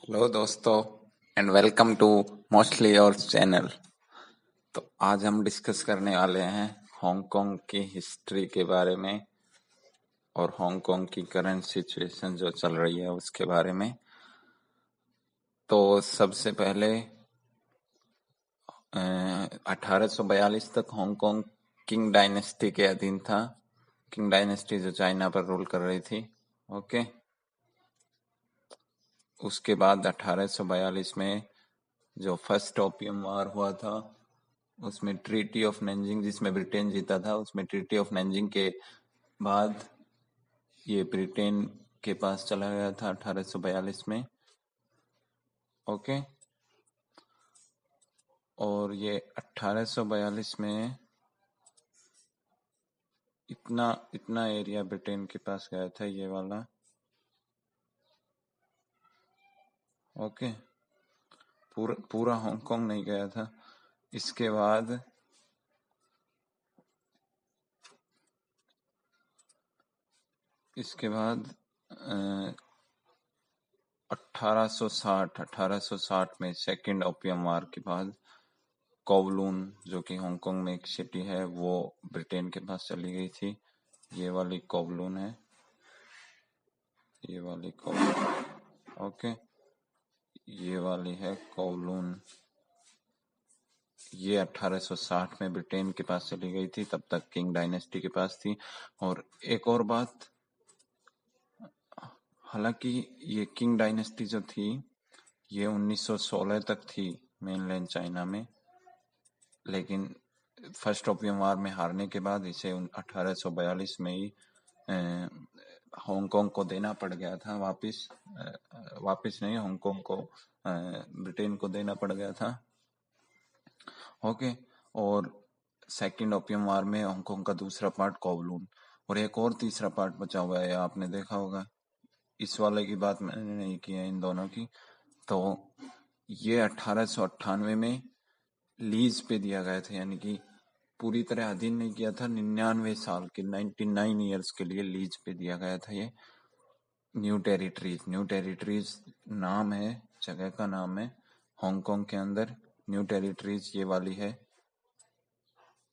Hello दोस्तों and welcome to mostly your channel. तो आज हम डिस्कस करने वाले हैं हांगकांग की हिस्ट्री के बारे में और हांगकांग की करंट सिचुएशन जो चल रही है उसके बारे में। तो सबसे पहले 1842 तक हांगकांग किंग डायनेस्टी के अधीन था। किंग डायनेस्टी जो चाइना पर रूल कर रही थी। ओके, उसके बाद 1842 में जो फर्स्ट ओपियम वार हुआ था उसमें ट्रीटी ऑफ नैनजिंग, जिसमें ब्रिटेन जीता था, उसमें ट्रीटी ऑफ नैनजिंग के बाद ये ब्रिटेन के पास चला गया था 1842 में। ओके, और ये 1842 में इतना इतना एरिया ब्रिटेन के पास गया था, ये वाला। ओके, पूरा हांगकांग नहीं गया था। इसके बाद 1860 में सेकेंड ओपियम वार के बाद कोवलून, जो कि हांगकांग में एक सिटी है, वो ब्रिटेन के पास चली गई थी। ये वाली कोवलून है, ये वाली कोवलून। ओके, ये वाली है कोवलून। ये 1860 में ब्रिटेन के पास चली गई थी, तब तक किंग डायनेस्टी के पास थी। और एक और बात, हालांकि ये किंग डायनेस्टी जो थी ये 1916 तक थी मेनलैंड चाइना में, लेकिन फर्स्ट ओपियम वार में हारने के बाद इसे 1842 में ही हांगकांग को देना पड़ गया था वापस नहीं, हांगकांग को ब्रिटेन को देना पड़ गया था। ओके, और सेकेंड ओपियम वार में हांगकांग का दूसरा पार्ट कोवलून और एक और तीसरा पार्ट बचा हुआ है, आपने देखा होगा। इस वाले की बात मैंने नहीं की है, इन दोनों की। तो ये 1898 में लीज पे दिया गया था, यानी कि पूरी तरह अधीन नहीं किया था। 99 साल के 99 ईयर्स के लिए लीज पे दिया गया था ये न्यू टेरिटरीज नाम है, जगह का नाम है हांगकांग के अंदर। न्यू टेरिटरीज ये वाली है,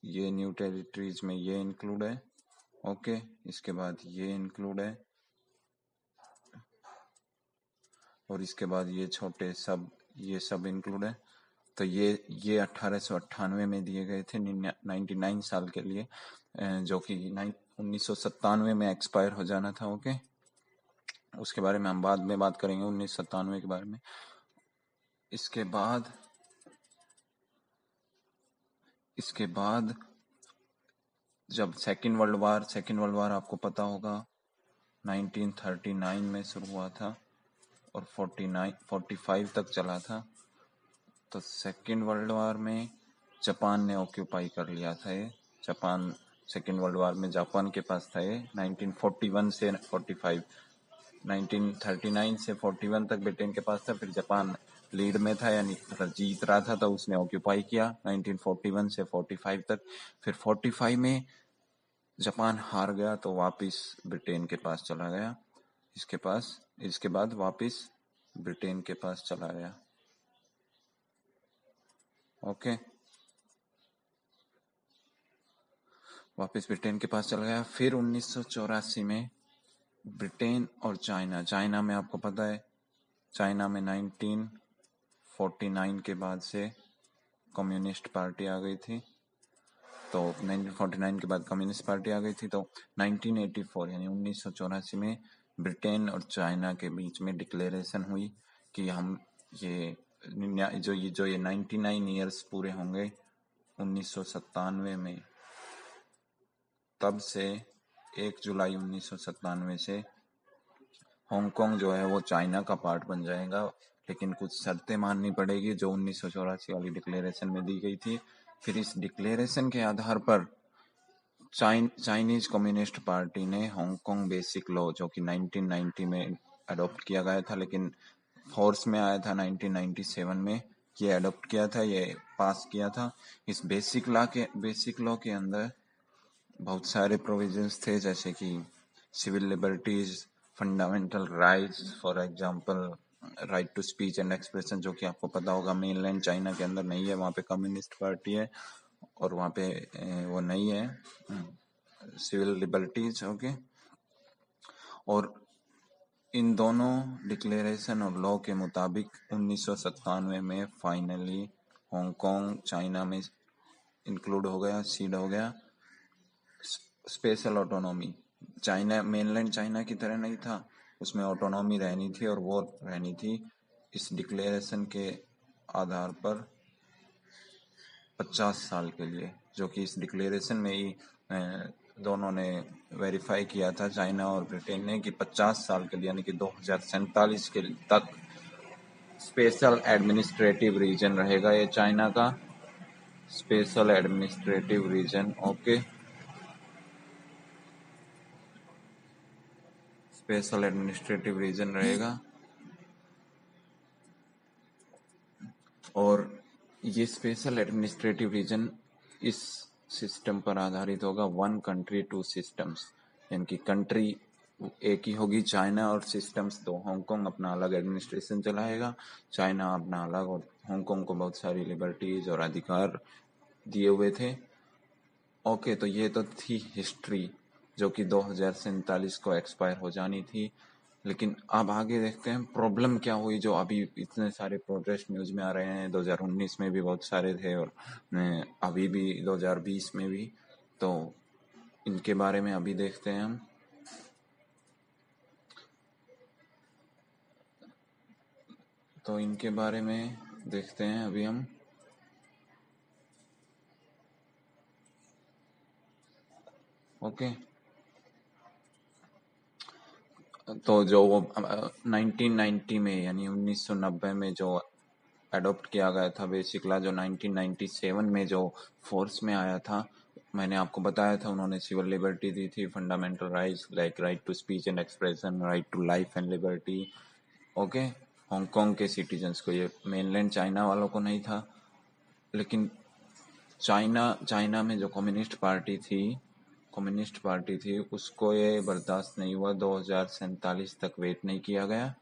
ये न्यू टेरिटरीज में ये इंक्लूड है। ओके, इसके बाद ये इंक्लूड है, और इसके बाद ये छोटे सब, ये सब इंक्लूड है। तो ये 1898 में दिए गए थे 99 साल के लिए, जो कि 1997 में एक्सपायर हो जाना था। ओके, उसके बारे में हम बाद में बात करेंगे, 1997 के बारे में। इसके बाद जब सेकेंड वर्ल्ड वार आपको पता होगा 1939 में शुरू हुआ था और 45 तक चला था। तो सेकेंड वर्ल्ड वार में जापान ने ऑक्यूपाई कर लिया था ये। जापान सेकेंड वर्ल्ड वार में जापान के पास था ये 1941 से 45, 1939 से 41 तक ब्रिटेन के पास था। फिर जापान लीड में था, यानी जीत रहा था, तो उसने ऑक्यूपाई किया 1941 से 45 तक। फिर 45 में जापान हार गया तो वापस ब्रिटेन के पास चला गया। इसके बाद वापस ब्रिटेन के पास चला गया। ओके, वापस ब्रिटेन के पास चला गया। फिर 1984 में ब्रिटेन और चाइना में आपको पता है, चाइना में 1949 के बाद से कम्युनिस्ट पार्टी आ गई थी। तो 1949 के बाद कम्युनिस्ट पार्टी आ गई थी। तो 1984 यानी 1984 में ब्रिटेन और चाइना के बीच में डिक्लेरेशन हुई कि हम ये 99 ईयर्स पूरे होंगे 1997 में। तब से 1 जुलाई 1997 से हांगकांग जो है वो चाइना का पार्ट बन जाएगा, लेकिन कुछ शर्तें माननी पड़ेगी जो 1984 वाली डिक्लेरेशन में दी गई थी। फिर इस डिक्लेरेशन के आधार पर चाइनीज कम्युनिस्ट पार्टी ने हांगकांग बेसिक लॉ, जो कि 1990 में अडॉप्ट किया गया था, लेकिन फोर्स में आया था 1997 में, ये अडॉप्ट किया था, ये पास किया था। इस बेसिक लॉ के अंदर बहुत सारे प्रोविजंस थे, जैसे कि civil liberties, fundamental rights, for example right to speech and expression, जो कि आपको पता होगा मेनलैंड चाइना के अंदर नहीं है, वहाँ पे कम्युनिस्ट पार्टी है और वहाँ पे वो नहीं है सिविल लिबर्टीज। ओके, और इन दोनों डिक्लेरेशन और लॉ के मुताबिक 1997 में फाइनली हांगकांग चाइना में इंक्लूड हो गया, सीड हो गया। Special autonomy, China mainland China की तरह नहीं था, उसमें ऑटोनॉमी रहनी थी और वो रहनी थी इस डिक्लेरेशन के आधार पर 50 साल के लिए, जो कि इस डिक्लेरेशन में ही दोनों ने वेरीफाई किया था, चाइना और ब्रिटेन ने, कि 50 साल के लिए यानी कि 2047 के तक स्पेशल एडमिनिस्ट्रेटिव रीजन रहेगा ये चाइना का, special administrative region. Okay, special administrative region रहेगा और ये स्पेशल एडमिनिस्ट्रेटिव रीजन इस सिस्टम पर आधारित होगा, वन कंट्री टू सिस्टम्स, यानी कि कंट्री एक ही होगी चाइना और सिस्टम्स दो। हांगकांग अपना अलग एडमिनिस्ट्रेशन चलाएगा, चाइना अपना अलग, और हांगकांग को बहुत सारी लिबर्टीज और अधिकार दिए हुए थे। ओके, तो ये तो थी हिस्ट्री जो कि 2047 को एक्सपायर हो जानी थी। लेकिन अब आगे देखते हैं प्रॉब्लम क्या हुई, जो अभी इतने सारे प्रोटेस्ट न्यूज में आ रहे हैं। 2019 में भी बहुत सारे थे और अभी भी 2020 में भी, तो इनके बारे में अभी देखते हैं हम। तो इनके बारे में देखते हैं अभी हम। ओके, तो जो वो 1990 में यानी 1990 में जो अडॉप्ट किया गया था बेसिकला, जो 1997 में जो फोर्स में आया था, मैंने आपको बताया था उन्होंने सिविल लिबर्टी दी थी, fundamental rights like right to speech and expression, right to life and liberty. Okay, Hong Kong के सिटीजन्स को, ये मेनलैंड चाइना वालों को नहीं था। लेकिन चाइना में जो कम्युनिस्ट पार्टी थी उसको ये बर्दाश्त नहीं हुआ, 2047 तक वेट नहीं किया गया,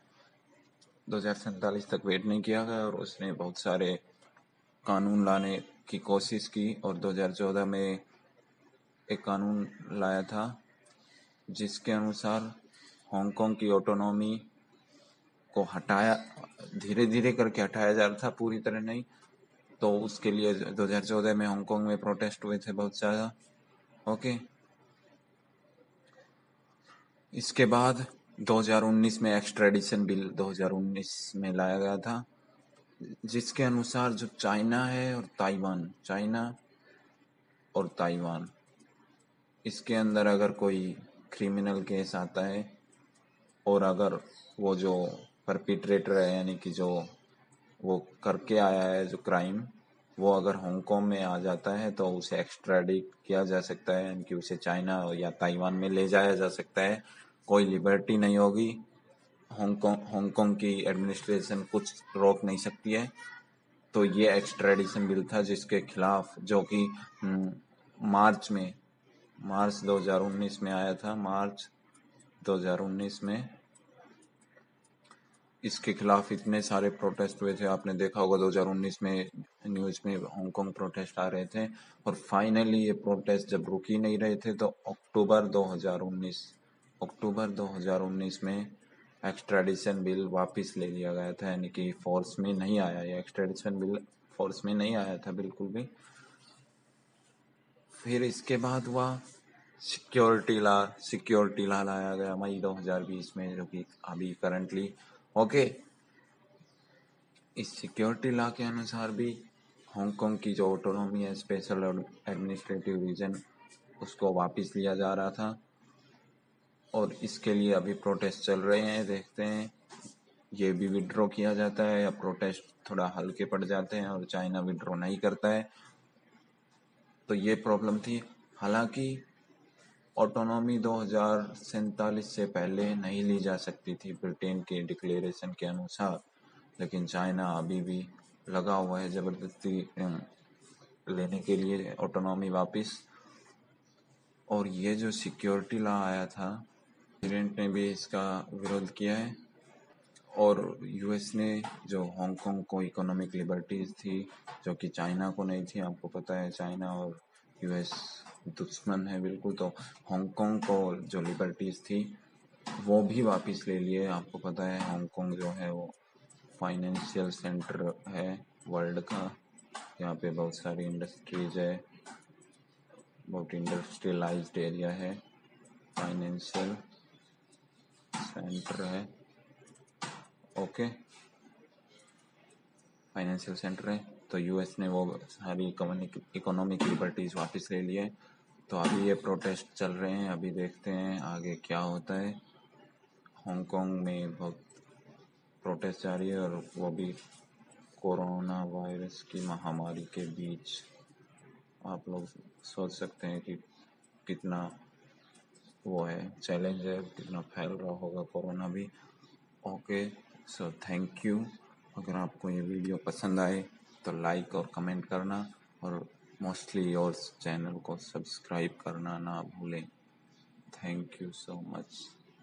2047 तक वेट नहीं किया गया और उसने बहुत सारे कानून लाने की कोशिश की और 2014 में एक कानून लाया था जिसके अनुसार हांगकांग की ऑटोनॉमी को हटाया, धीरे धीरे करके हटाया जा रहा था, पूरी तरह नहीं। तो उसके लिए 2014 में हांगकांग में प्रोटेस्ट हुए थे बहुत ज़्यादा। ओके, इसके बाद 2019 में एक्सट्रेडिशन बिल 2019 में लाया गया था, जिसके अनुसार जो चाइना है और ताइवान, इसके अंदर अगर कोई क्रिमिनल केस आता है और अगर वो जो परपिट्रेटर है यानी कि जो वो करके आया है जो क्राइम, वो अगर हांगकांग में आ जाता है तो उसे एक्स्ट्राडिट किया जा सकता है, यानी कि उसे चाइना या ताइवान में ले जाया जा सकता है। कोई लिबर्टी नहीं होगी, हांगकांग की एडमिनिस्ट्रेशन कुछ रोक नहीं सकती है। तो ये एक्स्ट्रेडिशन बिल था जिसके खिलाफ, जो कि मार्च 2019 में आया था, मार्च 2019 में इसके खिलाफ इतने सारे प्रोटेस्ट हुए थे, आपने देखा होगा 2019 में न्यूज में हांगकांग प्रोटेस्ट आ रहे थे। और फाइनली ये प्रोटेस्ट जब रुक ही नहीं रहे थे तो अक्टूबर 2019 में एक्स्ट्रेडिशन बिल वापस ले लिया गया था, यानी कि फोर्स में नहीं आया, ये एक्स्ट्रेडिशन बिल फोर्स में नहीं आया था बिल्कुल भी। फिर इसके बाद हुआ सिक्योरिटी लॉ लाया गया मई 2020 में, जो कि अभी करंटली। ओके, इस सिक्योरिटी लॉ के अनुसार भी हांगकांग की जो ऑटोनॉमी है, स्पेशल एडमिनिस्ट्रेटिव रीजन, उसको वापस लिया जा रहा था और इसके लिए अभी प्रोटेस्ट चल रहे हैं। देखते हैं ये भी विड्रॉ किया जाता है या प्रोटेस्ट थोड़ा हल्के पड़ जाते हैं और चाइना विड्रॉ नहीं करता है। तो ये प्रॉब्लम थी। हालांकि ऑटोनॉमी 2047 से पहले नहीं ली जा सकती थी ब्रिटेन के डिक्लेरेशन के अनुसार, लेकिन चाइना अभी भी लगा हुआ है जबरदस्ती लेने के लिए ऑटोनॉमी वापस। और ये जो सिक्योरिटी लॉ आया था, प्रेसिडेंट ने भी इसका विरोध किया है और यूएस ने जो हांगकांग को इकोनॉमिक लिबर्टीज थी जो कि चाइना को नहीं थी, आपको पता है चाइना और यूएस दुश्मन है बिल्कुल, तो हांगकांग को जो लिबर्टीज थी वो भी वापस ले लिए। आपको पता है हांगकांग जो है वो फाइनेंशियल सेंटर है वर्ल्ड का, यहाँ पे बहुत सारी इंडस्ट्रीज है, बहुत इंडस्ट्रियलाइज्ड एरिया है, फाइनेंशियल सेंटर है, ओके फाइनेंशियल सेंटर है। तो यूएस ने वो सारी इकोनॉमिक लिबर्टीज वापस ले लिए। तो अभी ये प्रोटेस्ट चल रहे हैं, अभी देखते हैं आगे क्या होता है। हांगकांग में बहुत प्रोटेस्ट जारी है और वो भी कोरोना वायरस की महामारी के बीच। आप लोग सोच सकते हैं कि कितना वो है, चैलेंज है, कितना फैल रहा होगा कोरोना भी। Okay, so thank you. अगर आपको ये वीडियो पसंद आए तो लाइक और कमेंट करना और मोस्टली और चैनल को सब्सक्राइब करना ना भूलें। Thank you so much.